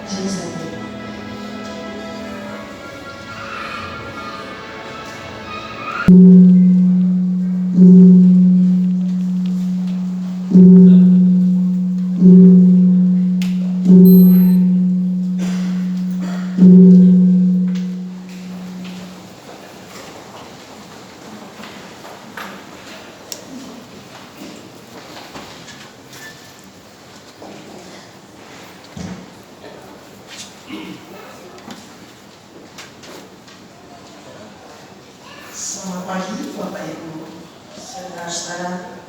제사님. Selamat pagi Bapak Ibu, saudara-saudara,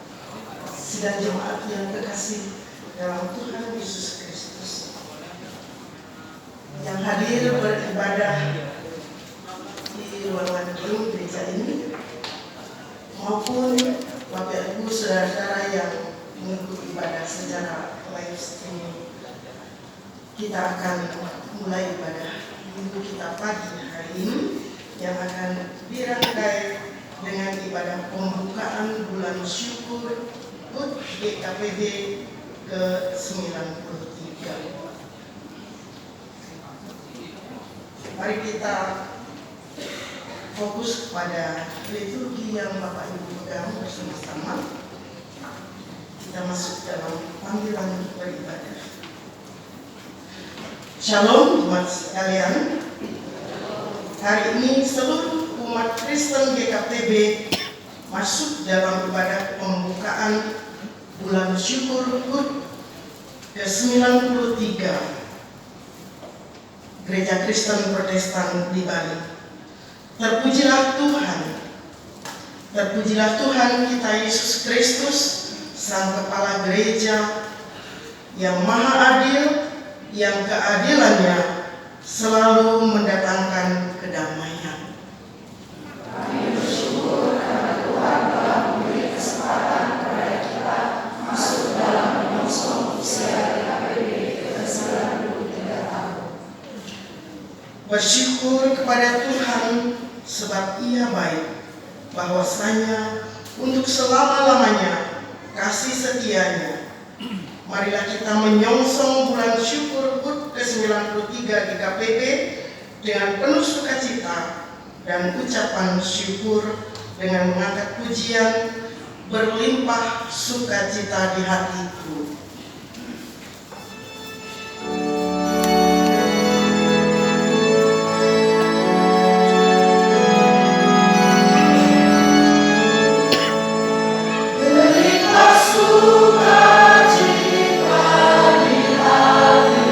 sidang jemaat yang terkasih dalam Tuhan Yesus Kristus, yang hadir beribadah di ruangan gedung gereja ini, maupun Bapak Ibu saudara-saudara yang mengikuti ibadah secara live streaming. Kita akan mulai ibadah minggu kita pagi hari ini, yang akan dirangkai dengan ibadah pembukaan bulan syukur HUT GKPB ke-93. Mari kita fokus pada liturgi yang Bapak Ibu pegang bersama-sama. Kita masuk dalam panggilan beribadah. Shalom jemaat sekalian. Hari ini seluruh umat Kristen GKPB masuk dalam ibadah pembukaan bulan syukur HUT ke-93 Gereja Kristen Protestan di Bali. Terpujilah Tuhan. Terpujilah Tuhan kita Yesus Kristus, Sang Kepala Gereja, yang Maha Adil, yang keadilannya selalu mendatangkan kedamaian. Kami bersyukur karena Tuhan telah memberi kesempatan kepada kita masuk dalam menyongsong usia GKPB ke-93 tahun. Bersyukur kepada Tuhan sebab Ia baik, bahwasanya untuk selama-lamanya kasih setianya. Marilah kita menyongsong bulan syukur HUT ke-93 GKPB dengan penuh sukacita dan ucapan syukur, dengan mengangkat pujian, berlimpah sukacita di hatiku. Berlimpah sukacita di hatiku.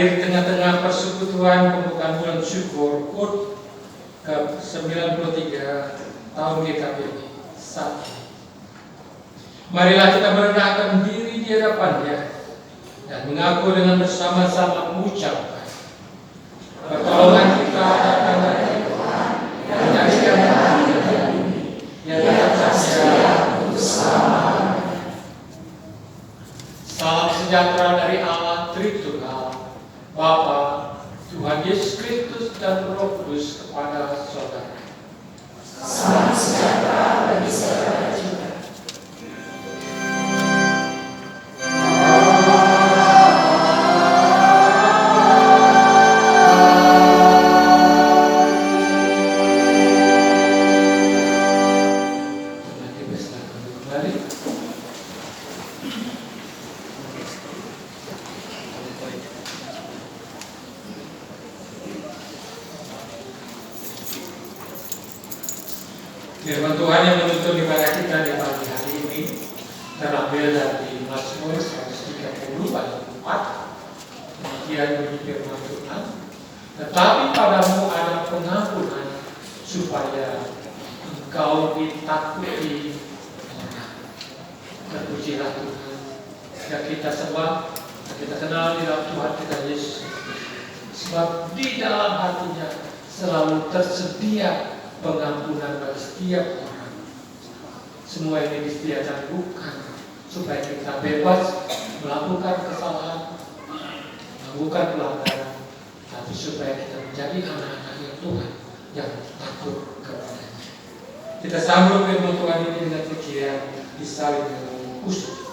hadir di tengah-tengah persekutuan pembukaan bulan syukur KUT ke-93 tahun GKP 1. Marilah kita merendahkan diri di hadapan-Nya dan mengaku dengan bersama-sama mengucapkan pertolongan kita datang dari Tuhan yang menjadikan langit dan bumi, yang tetap setia untuk selama-lamanya. Salam sejahtera dari Allah Tritunggal, Bapa, Tuhan Yesus Kristus dan Roh Kudus kepada saudara. Salam sejahtera bagi saudara juga. Firman Tuhan yang menuntun ibadah kita di pagi hari ini terambil dari Mazmur 130 ayat 4. Demikian bunyi firman Tuhan. Tetapi padamu ada pengampunan supaya engkau ditakuti orang. Terpujilah Tuhan yang kita sembah, yang kita kenal di dalam Tuhan kita Yesus. Sebab di dalam hatinya selalu tersedia pengampunan bagi setiap orang. Semua ini disediakan bukan supaya kita bebas melakukan kesalahan, melakukan pelanggaran, tapi supaya kita menjadi anak-anak Tuhan yang takut kepada-Nya. Kita sambut firman Tuhan ini dengan pujian disalib dengan khusus.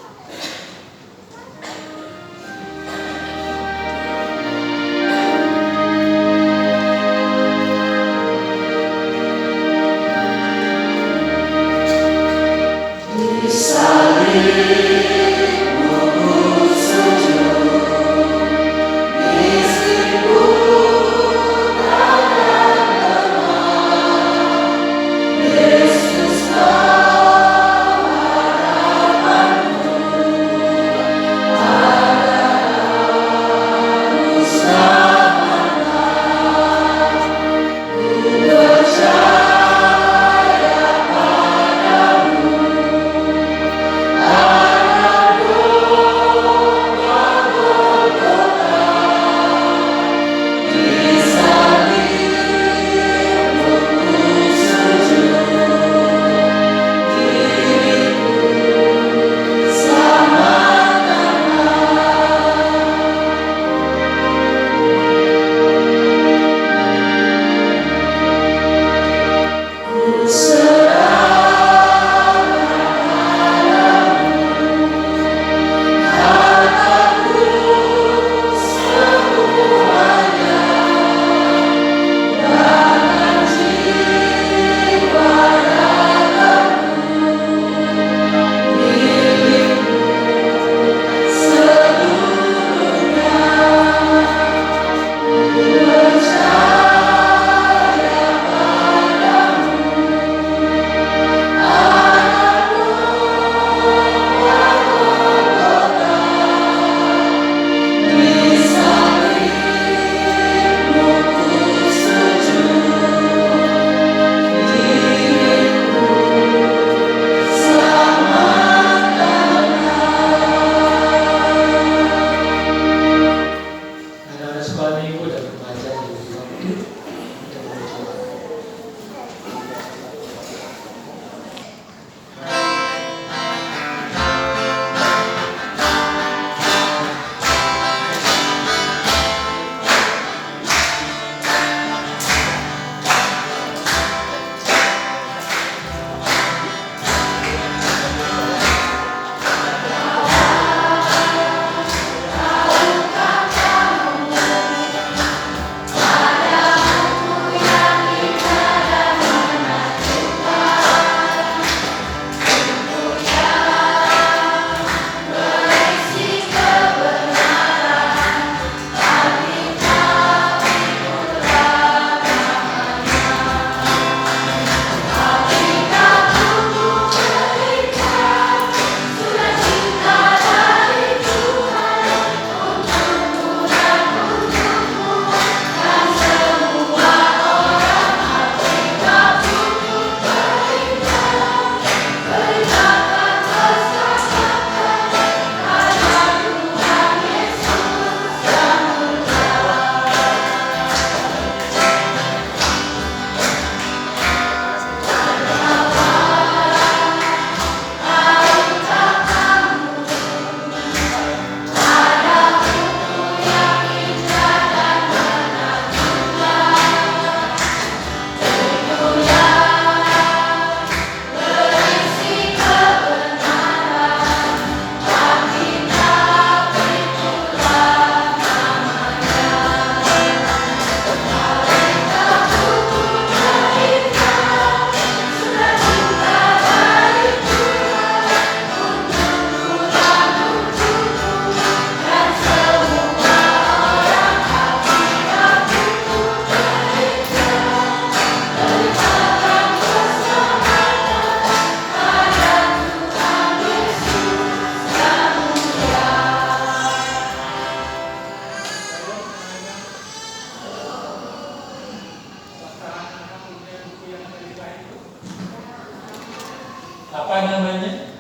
Apa namanya?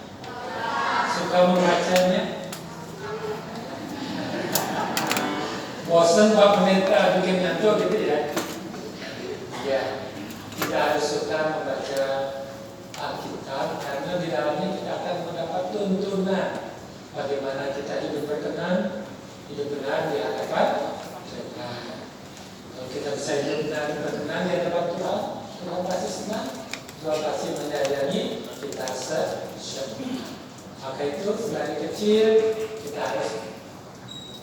Suka membacanya? Bosan Pak Pendeta bikin nyantuk gitu ya? Ya, kita harus suka membaca Alkitab karena di dalamnya kita akan mendapat tuntunan bagaimana kita hidup berkenan, hidup benar di hadapan Tuhan. Kalau kita bisa hidup benar dan berkenan di hadapan Tuhan, Tuhan pasti senang, Tuhan pasti menyayangi kita semua. Maka itu dari kecil kita harus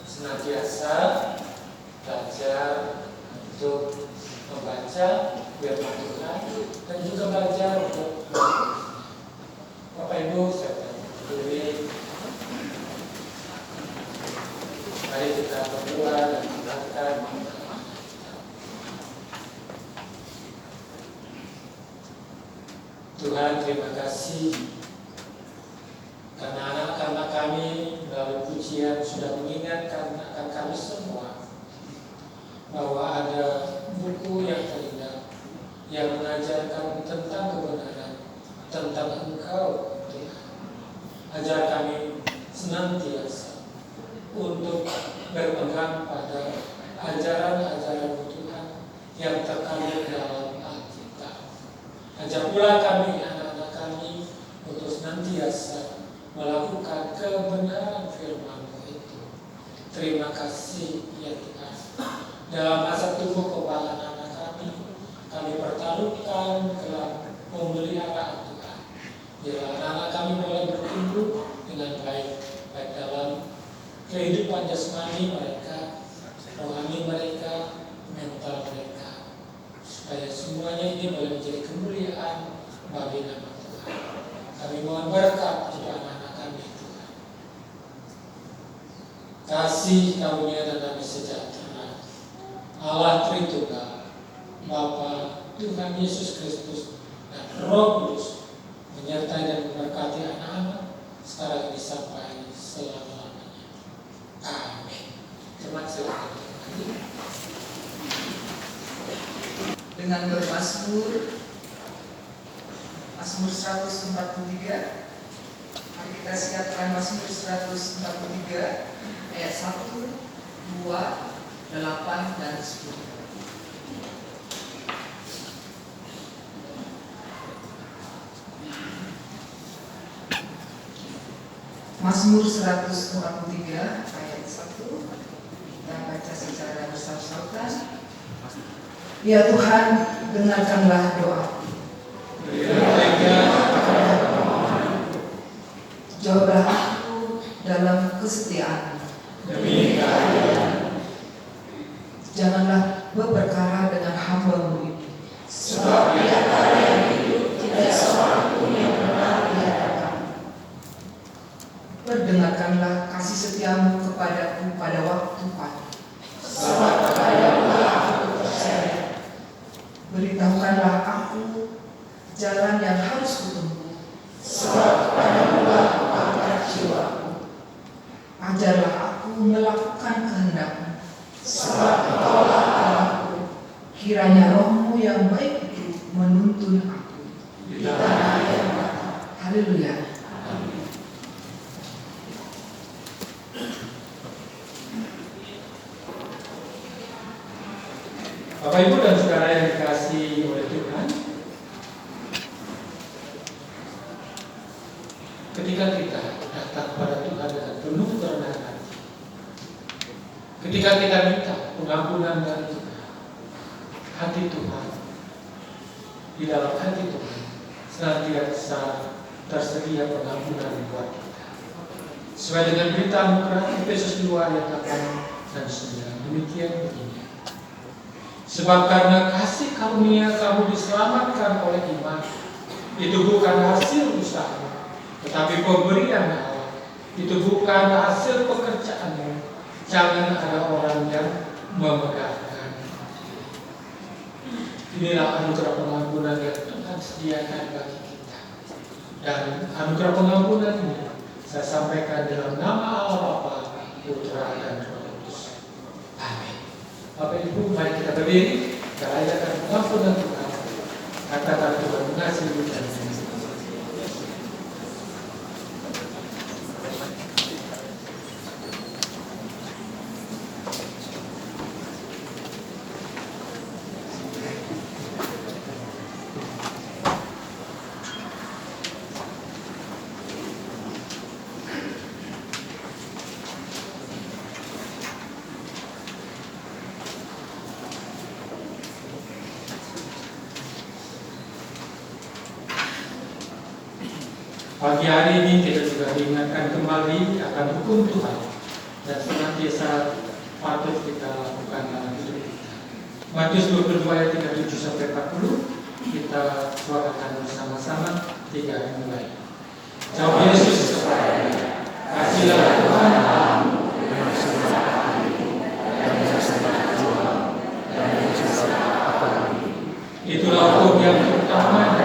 senantiasa belajar untuk membaca firman Tuhan dan juga belajar untuk Bapak Ibu serta diri. Mari kita berdoa dan mendengarkan. Tuhan, terima kasih karena anak-anak kami melalui pujian sudah mengingatkan akan kami semua bahwa ada buku yang terindah yang mengajarkan tentang kebenaran, tentang Engkau, Tuhan. Ajar kami senantiasa untuk berpegang pada ajaran-ajaran Tuhan yang terkandung dalam Alkitab. Ajar pula kami, anak-anak kami, untuk senantiasa melakukan kebenaran firman-Mu itu. Terima kasih ya Tuhan. Dalam masa tumbuh kembang anak-anak kami pertaruhkan ke pemeliharaan Tuhan. Biar anak-anak kami boleh bertumbuh dengan baik dalam kehidupan jasmani mereka, rohani mereka, mental mereka, supaya semuanya ini boleh menjadi kemuliaan bagi nama Tuhan. Kami mohon berkat kepada anak-anak kami Tuhan. Kasih karunia dan damai sejahtera Allah Tritunggal, Bapa, Tuhan Yesus Kristus, dan Roh Kudus menyertai dan memberkati anak-anak sekarang ini sampai selama-lamanya. Amin. Jemaat silakan. Dengan bermazmur Mazmur 143. Mari kita siapkan Mazmur 143 ayat 1, 2, 8 dan 10. Mazmur 143 ayat 1, kita baca secara bersama-sama. Ya Tuhan, dengarkanlah doa. Jawablah aku dalam kesetiaan. Demi keadilan. Janganlah berperkara dengan hamba-Mu ini. Sebab di antara yang hidup tidak seorang pun yang benar di hadapan. Perdengarkanlah kasih setiamu kepadaku pada waktu pagi. Sebab kepadamu aku percaya. Beritahukanlah aku jalan yang harus kutempuh. Sebab kepadamu aku angkat jiwaku. Ajarlah aku melakukan kehendak-Mu. Sebab Engkaulah Allahku. Kiranya Roh-Mu yang baik itu menuntun aku Di tanah yang matang. Haleluya. Amin. Bapak Ibu dan saudara yang dikasihi oleh Tuhan, ketika kita datang kepada Tuhan dengan penuh kerendahan hati, ketika kita minta pengampunan dari Tuhan, hati Tuhan, di dalam hati Tuhan senantiasa tersedia pengampunan buat kita. Sesuai dengan berita anugerah Efesus 2 ayat 8 dan 9, demikian begini. Sebab karena kasih karunia kamu diselamatkan oleh iman. Itu bukan hasil usaha, tetapi pemberian Allah. Itu bukan hasil pekerjaanmu. Jangan ada orang yang memegahkan. Inilah anugerah pengampunan yang Tuhan sediakan bagi kita. Dan anugerah pengampunan ini saya sampaikan dalam nama Allah Bapa, Putra dan Roh Kudus. Amin. Bapak Ibu, mari kita berdiri, kita rayakan pengampunan Tuhan. Katakan Tuhan mengasihi dan Pagi hari ini kita juga diingatkan kembali akan hukum Tuhan dan senantiasa patut kita lakukan dalam hidup kita. Matius 22 ayat 37-40 kita suarakan bersama-sama 3 mulai. Jawab Yesus kepadanya, kasihlah Tuhan Allahmu dengan segenap hatimu dan segenap jiwamu dan segenap akal. Itulah hukum yang pertama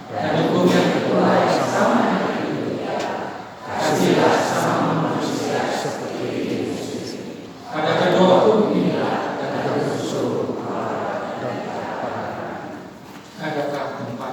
dan hukum yang kedua yang sama dengan kasihlah sesama manusia seperti Yesus. Pada kedua hukum inilah ada unsur dan adakah tempat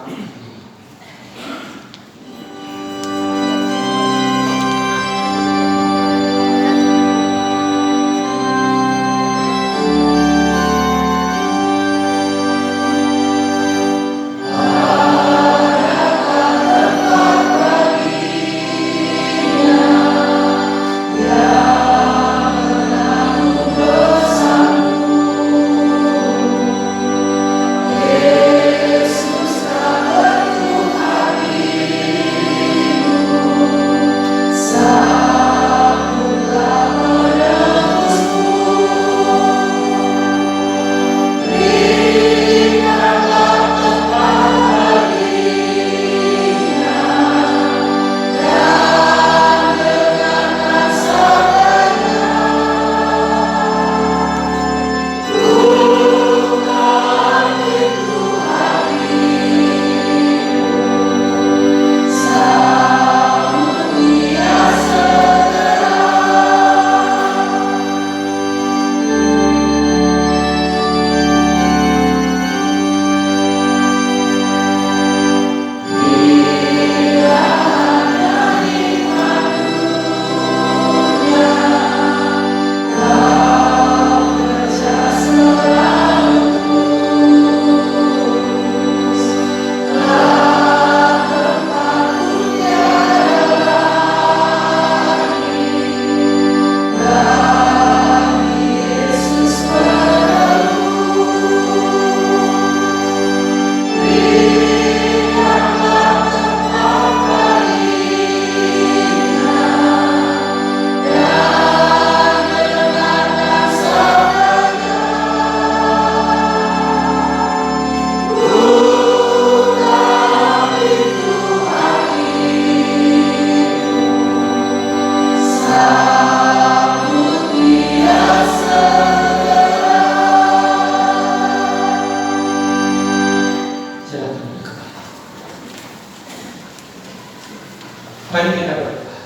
Mari kita berdoa.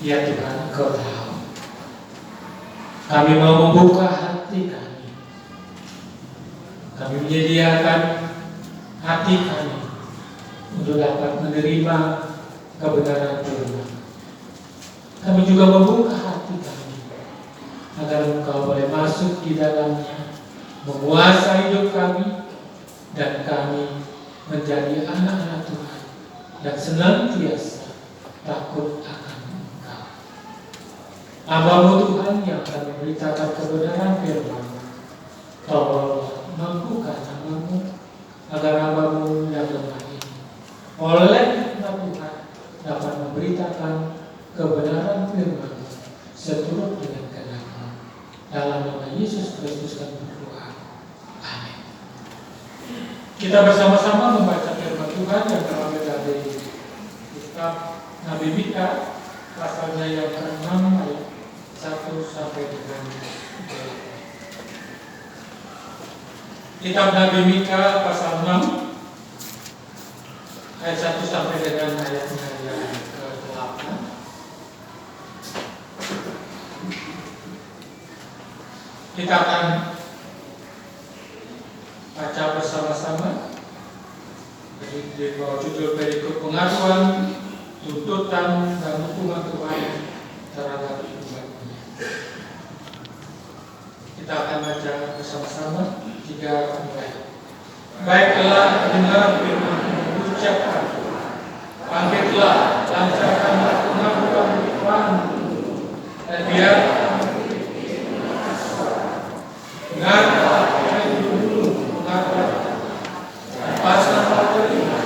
Ya Tuhan, Engkau tahu kami mau membuka hati kami. Kami menyediakan hati kami untuk dapat menerima kebenaran Tuhan. Kami juga membuka hati kami agar Engkau boleh masuk di dalamnya, menguasai hidup kami, dan kami menjadi anak-anak Tuhan dan senantiasa takut akan Engkau. Hamba-Mu Tuhan yang akan memberitakan kebenaran firman-Mu, tolonglah mampukan hamba-Mu agar hamba-Mu yang lemah ini oleh hikmat Tuhan dapat memberitakan kebenaran firman-Mu seturut dengan kehendak-Mu. Dalam nama Yesus Kristus kami berdoa. Amin. Kita bersama-sama membaca firman Tuhan yang terambil dari kitab Nabi Mika pasalnya yang ke-6 ayat 1 sampai dengan 8. Kitab Nabi Mika pasal 6 ayat 1 sampai dengan ayatnya yang ke-8. Kita akan baca bersama-sama di bawah judul perikop pengakuan, tuntutan, dan hukuman Tuhan terhadap umatnya. Kita akan baca bersama-sama 3 mulai. Baiklah, dengar firman-Mu, ucapkan, bangkitlah, lancarkanlah pengakuan Tuhan-Mu, dan biarlah dengarlah yang dulu pengakuan, dan pasanglah telinga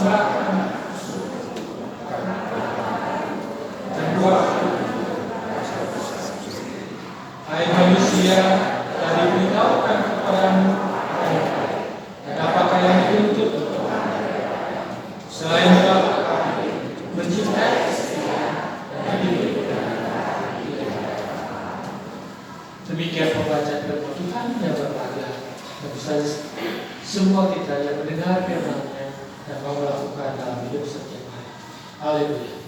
persembahkan dan buah. Hai manusia, tadi beritahukan kepadamu, dan apakah yang dituntut selain mencintai dan hidup. Demikian pembacaan firman Tuhan yang berbahagia. Dan semua kita yang mendengar firman-Nya dan mau melakukan dalam hidup setiap hari. Haleluya.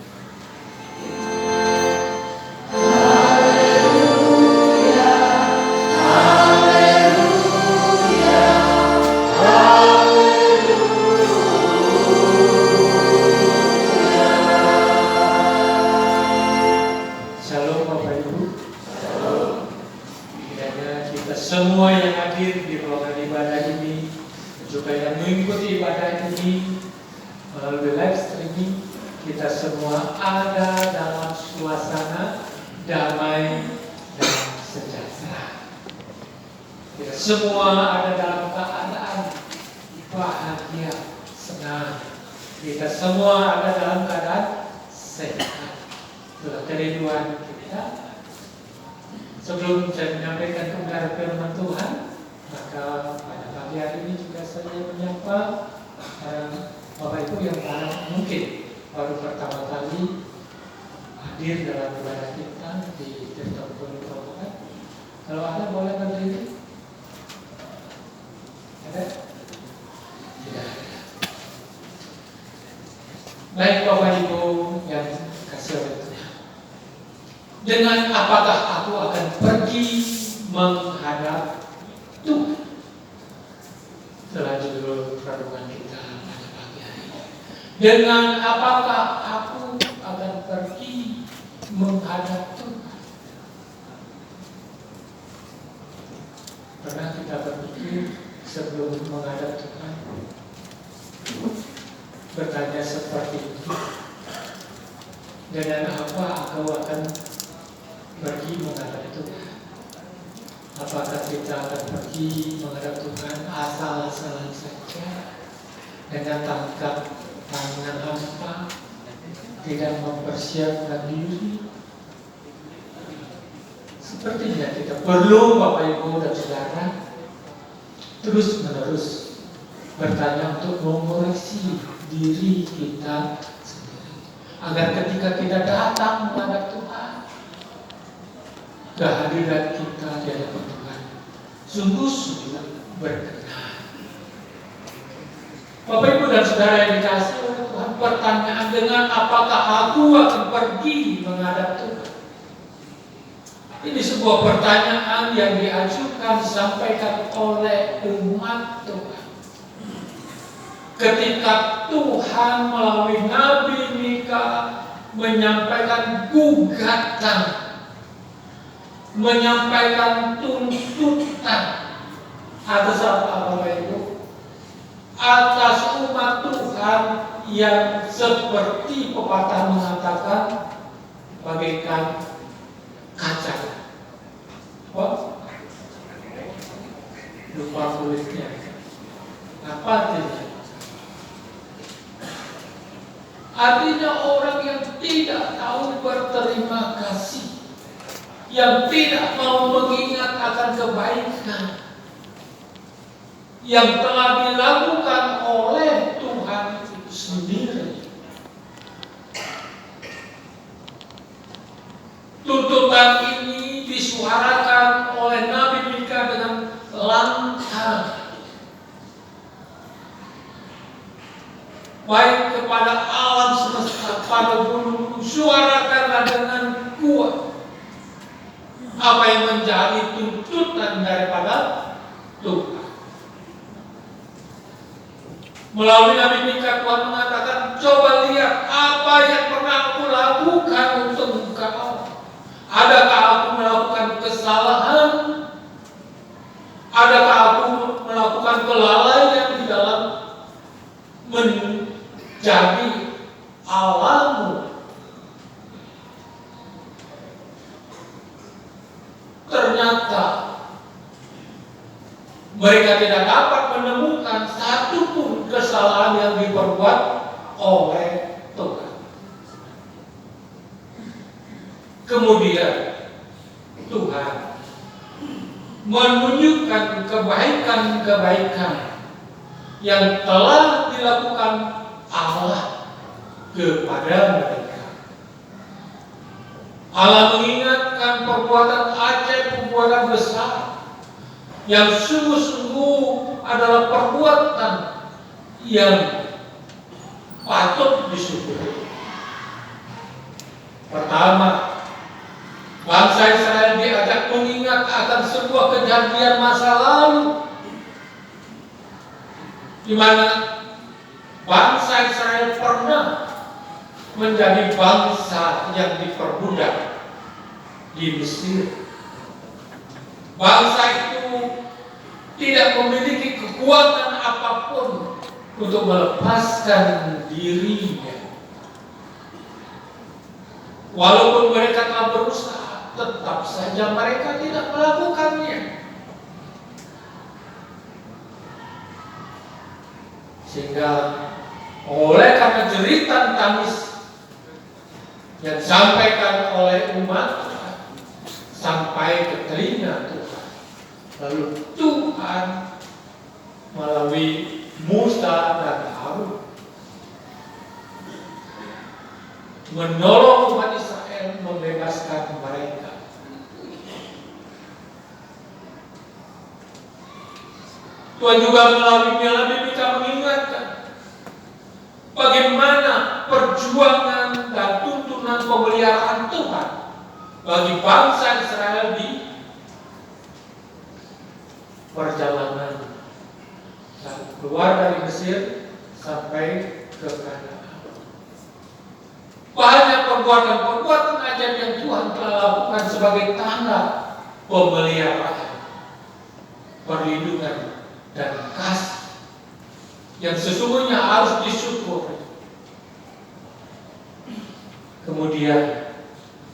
Semua yang hadir di ruangan ibadah ini, juga yang mengikuti ibadah ini melalui live streaming, kita semua ada dalam suasana damai dan sejahtera. Kita semua ada dalam keadaan bahagia, senang. Kita semua ada dalam keadaan sehat. Itulah kerinduan kita. Sebelum saya menyampaikan kebenaran firman Tuhan, maka pada pagi hari ini juga saya menyapa Bapak Ibu yang mungkin baru pertama kali hadir dalam ibadah kita di Tirta Puri Provokat. Kalau ada boleh berdiri? Ada? Tidak ada. Baik Bapak Ibu yang kasih oleh Tuhan. Dengan apakah aku akan pergi menghadap Tuhan? Itulah judul renungan kita pada pagi hari ini. Dengan apakah aku akan pergi menghadap Tuhan? Pernah kita berpikir sebelum menghadap Tuhan, bertanya seperti itu. Dengan apa aku akan pergi menghadap Tuhan? Apakah kita akan pergi menghadap Tuhan asal-asalan saja dengan tangan hampa, tidak mempersiapkan diri? Sepertinya kita perlu Bapak Ibu dan Saudara terus menerus bertanya untuk mengoreksi diri kita sendiri, agar ketika kita datang menghadap Tuhan, kehadiran kita di hadapan Tuhan sungguh-sungguh berkenan. Bapak Ibu dan Saudara yang dikasihi oleh Tuhan, pertanyaan dengan apakah aku akan pergi menghadap Tuhan, ini sebuah pertanyaan yang diajukan, disampaikan oleh umat Tuhan ketika Tuhan melalui Nabi Mika menyampaikan gugatan, menyampaikan tuntutan atas apa Bapak Ibu? Atas umat Tuhan yang seperti pepatah mengatakan bagaikan kaca. Wah, lupa kulitnya. Apa artinya? Artinya orang yang tidak tahu berterima kasih, yang tidak mau mengingat akan kebaikan yang telah dilakukan oleh Tuhan itu sendiri. Tuntutan ini disuarakan oleh Nabi Mika dengan lantang, baik kepada alam semesta, pada gunung, suarakanlah dengan kuat apa yang menjadi tuntutan daripada Tuhan. Melalui Nabi Mika, Tuhan mengatakan, coba lihat apa yang pernah aku lakukan untuk engkau. Adakah aku melakukan kesalahan? Adakah aku melakukan kelalaian di dalam menjadi Allahmu? Ternyata mereka tidak dapat menemukan satupun kesalahan yang diperbuat oleh Tuhan. Kemudian Tuhan menunjukkan kebaikan-kebaikan yang telah dilakukan Allah kepada mereka. Allah mengingatkan perbuatan ajaib, perbuatan besar yang sungguh-sungguh adalah perbuatan yang patut disyukuri. Pertama, bangsa Israel diajak mengingat akan sebuah kejadian masa lalu di mana bangsa Israel pernah menjadi bangsa yang diperbudak di Mesir. Bangsa itu tidak memiliki kekuatan apapun untuk melepaskan dirinya. Walaupun mereka telah berusaha, tetap saja mereka tidak melakukannya. Sehingga oleh karena jeritan tangis yang disampaikan oleh umat Tuhan sampai ke telinga Tuhan, lalu Tuhan melalui Musa dan Harun menolong umat Israel membebaskan mereka. Tuhan juga melalui Nabi Mika mengingatkan bagaimana perjuangan dan tuntunan pemeliharaan Tuhan bagi bangsa Israel di perjalanan keluar dari Mesir sampai ke Kanaan. Banyak perbuatan ajaib yang Tuhan telah lakukan sebagai tanda pemeliharaan, perlindungan, dan kasih yang sesungguhnya harus disyukuri. Kemudian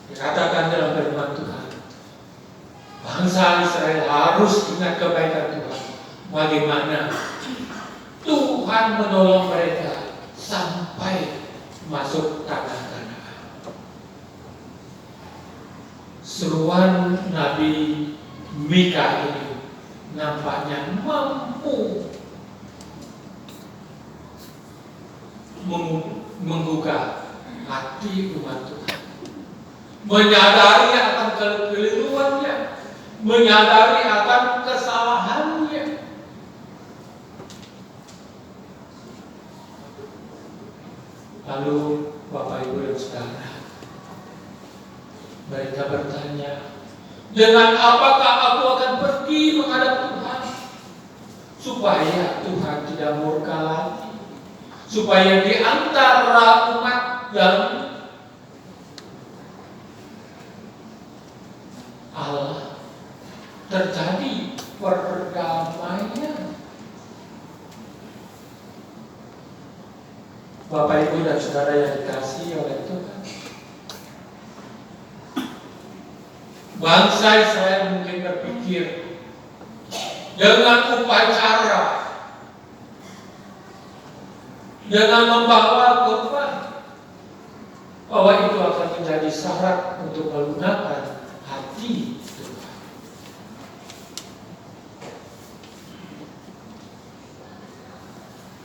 dikatakan dalam firman Tuhan, bangsa Israel harus ingat kebaikan Tuhan. Bagaimana Tuhan menolong mereka sampai masuk tanah Kanaan. Seruan Nabi Mika ini nampaknya mampu menggugah hati umat Tuhan, menyadari akan kekeliruannya, menyadari akan kesalahannya. Lalu Bapak Ibu dan Saudara, mereka bertanya, dengan apakah aku akan pergi menghadap Tuhan supaya Tuhan tidak murka lagi, supaya di antara umat dan Allah terjadi perdamaian. Bapak Ibu dan Saudara yang dikasihi oleh Tuhan, bangsa Israel mungkin berpikir dengan upacara, dengan membawa korban, bahwa itu akan menjadi syarat untuk melunakkan hati Tuhan.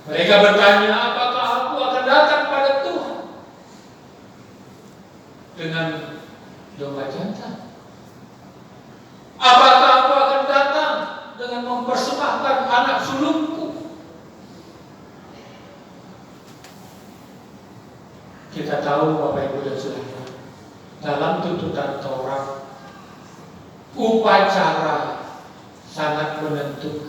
Mereka bertanya, apakah aku akan datang pada Tuhan dengan domba jantan? Apakah aku akan datang dengan mempersembahkan anak sulungku? Kita tahu Bapak Ibu dan Saudara, dalam tuntutan Taurat, upacara sangat menentukan.